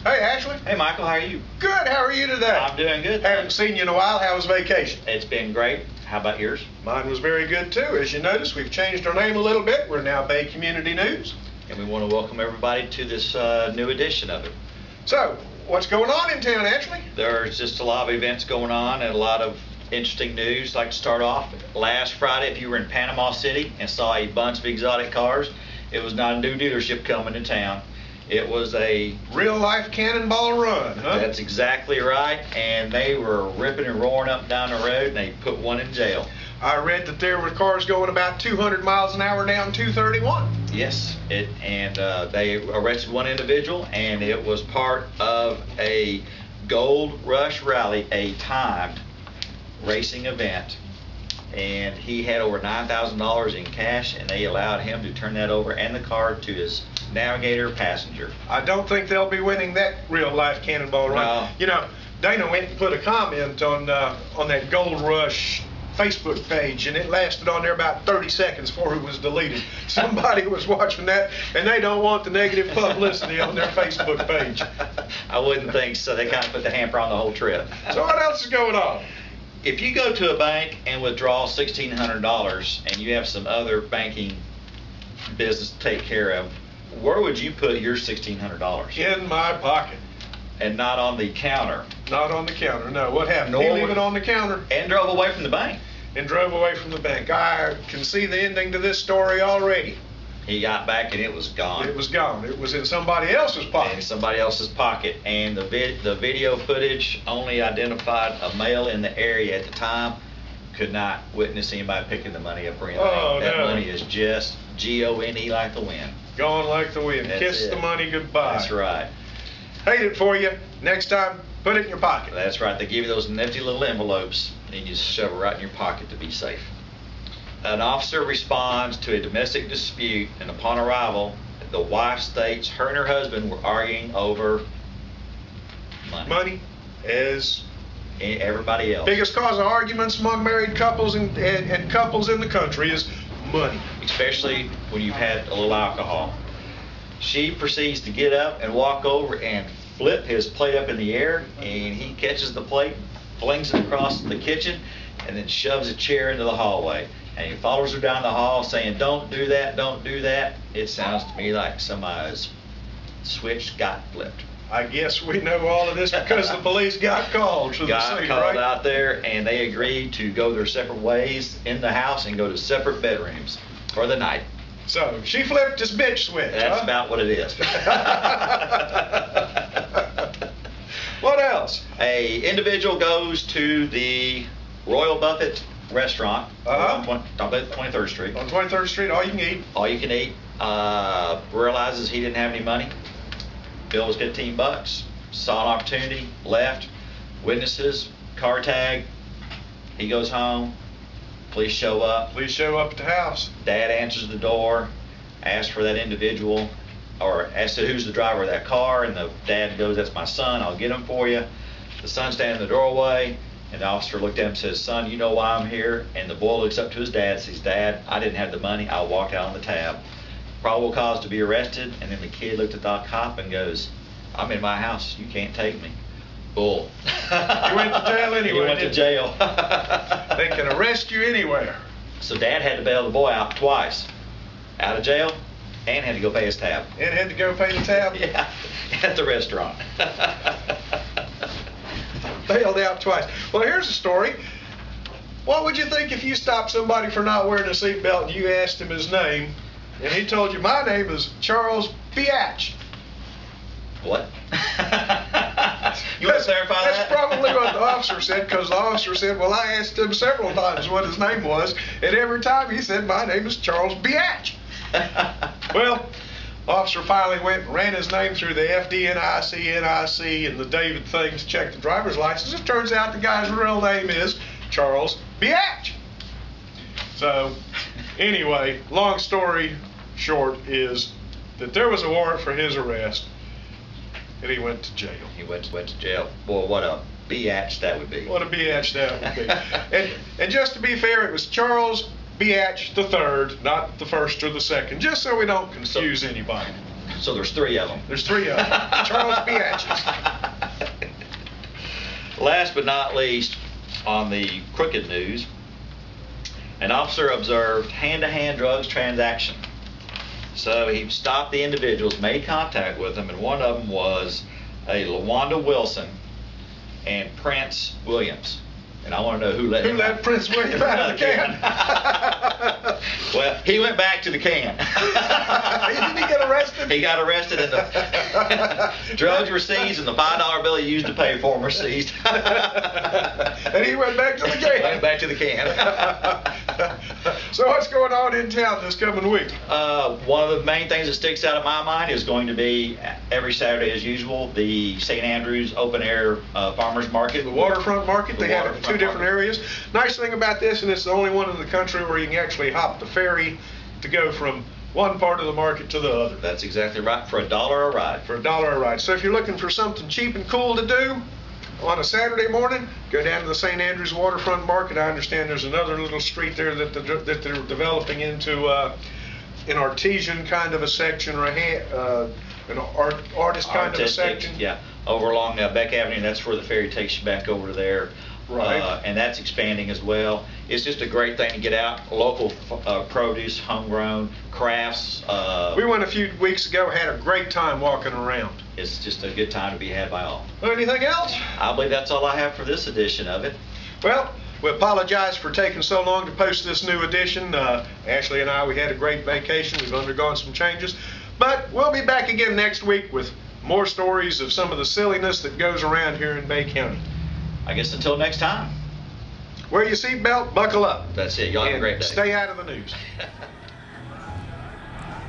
Hey, Ashley. Hey, Michael, how are you? Good. How are you today? I'm doing good. Haven't seen you in a while. How was vacation? It's been great. How about yours? Mine was very good, too. As you notice, we've changed our name a little bit. We're now Bay Community News. And we want to welcome everybody to this new edition of it. So, what's going on in town, Ashley? There's just a lot of events going on and a lot of interesting news. I'd like to start off. Last Friday, if you were in Panama City and saw a bunch of exotic cars, it was not a new dealership coming to town. It was a real-life cannonball run, huh? That's exactly right, and they were ripping and roaring up and down the road, and they put one in jail. I read that there were cars going about 200 miles an hour down 231. Yes, they arrested one individual, and it was part of a Gold Rush Rally, a timed racing event. And he had over $9,000 in cash, and they allowed him to turn that over and the car to his navigator passenger. I don't think they'll be winning that real-life cannonball run. No. You know, Dana went and put a comment on that Gold Rush Facebook page, and it lasted on there about 30 seconds before it was deleted. Somebody was watching that, and they don't want the negative publicity on their Facebook page. I wouldn't think so. They kind of put the hamper on the whole trip. So what else is going on? If you go to a bank and withdraw $1,600 and you have some other banking business to take care of, where would you put your $1,600? In my pocket. And not on the counter? Not on the counter, no. What happened? He leave it on the counter. And drove away from the bank. And drove away from the bank. I can see the ending to this story already. He got back and it was gone. It was gone. It was in somebody else's pocket. In somebody else's pocket. And the video footage only identified a male in the area at the time. Could not witness anybody picking the money up or anything. Oh, that no. money is just G-O-N-E like the wind. Gone like the wind. That's Kiss it. the money goodbye. That's right. Hate it for you. Next time, put it in your pocket. That's right. They give you those nifty little envelopes and you just shove it right in your pocket to be safe. An officer responds to a domestic dispute, and upon arrival, the wife states her and her husband were arguing over money. Money is everybody else. biggest cause of arguments among married couples and couples in the country is money. Especially when you've had a little alcohol. She proceeds to get up and walk over and flip his plate up in the air, and he catches the plate, flings it across the kitchen, and then shoves a chair into the hallway. And he follows her down the hall saying, "Don't do that, don't do that." It sounds to me like somebody's switch got flipped. I guess we know all of this because the police got called to the scene, Called right? out there, and they agreed to go their separate ways in the house and go to separate bedrooms for the night. So she flipped his bitch switch. That's about what it is. What else? A individual goes to the Royal Buffett restaurant on 23rd Street. On 23rd Street, all you can eat. All you can eat. Realizes he didn't have any money. Bill was $15. Saw an opportunity, left. Witnesses, car tag. He goes home. Police show up. Police show up at the house. Dad answers the door, asks for that individual, or asks who's the driver of that car, and the dad goes, "That's my son, I'll get him for you." The son stands in the doorway, and the officer looked at him and says, "Son, you know why I'm here?" And the boy looks up to his dad and says, "Dad, I didn't have the money, I walked out on the tab." Probable cause to be arrested, and then the kid looked at the cop and goes, "I'm in my house, you can't take me." Bull. You went to jail anyway. He went to jail. They can arrest you anywhere. So Dad had to bail the boy out twice. Out of jail, and had to go pay his tab. And had to go pay the tab? Yeah, at the restaurant. Bailed out twice. Well, here's a story. What would you think if you stopped somebody for not wearing a seatbelt and you asked him his name, and he told you, "My name is Charles Biatch"? What? You want to clarify that? That's probably what the officer said, because the officer said, "Well, I asked him several times what his name was, and every time he said, 'My name is Charles Biatch.'" Well, officer finally went and ran his name through the FDNIC, NIC, and the David thing to check the driver's license. It turns out the guy's real name is Charles Biatch. So, anyway, long story short is that there was a warrant for his arrest, and he went to jail. He went to jail. Boy, what a biatch that would be. What a biatch that would be. And just to be fair, it was Charles Biatch III, not the first or the second, just so we don't confuse anybody. So there's 3 of them. There's 3 of them. Charles Biatches. Last but not least, on the crooked news, an officer observed hand-to-hand drugs transaction. So he stopped the individuals, made contact with them, and one of them was a LaWanda Wilson and Prince Williams. And I want to know who let Prince William out of the can. Well, he went back to the can. Didn't he get arrested? He got arrested, and the drugs were seized, and the $5 bill he used to pay for them were seized. And he went back to the can. Went back to the can. So what's going on in town this coming week? One of the main things that sticks out in my mind is going to be every Saturday as usual, the St. Andrews Open Air Farmers Market. The waterfront market. They have it in 2 different areas. Nice thing about this, and it's the only one in the country where you can actually hop the ferry to go from one part of the market to the other. That's exactly right, for $1 a ride. For $1 a ride. So if you're looking for something cheap and cool to do on a Saturday morning, go down to the St. Andrews Waterfront Market. I understand there's another little street there that they're developing into an artesian kind of a section, or an artist kind of a section. Yeah, over along Beck Avenue. That's where the ferry takes you back over to there. Right. And that's expanding as well. It's just a great thing to get out. Local produce, homegrown, crafts. We went a few weeks ago, had a great time walking around. It's just a good time to be had by all. Anything else? I believe that's all I have for this edition of it. Well, we apologize for taking so long to post this new edition. Ashley and I, we had a great vacation. We've undergone some changes. But we'll be back again next week with more stories of some of the silliness that goes around here in Bay County. I guess until next time. Wear your seatbelt, buckle up. That's it. Y'all have a great day. Stay out of the news.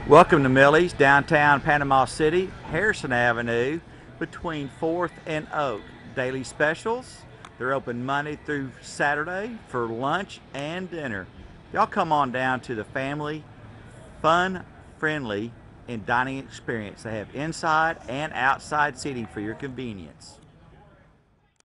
Welcome to Millie's, downtown Panama City, Harrison Avenue, between 4th and Oak. Daily specials. They're open Monday through Saturday for lunch and dinner. Y'all come on down to the family, fun, friendly, and dining experience. They have inside and outside seating for your convenience.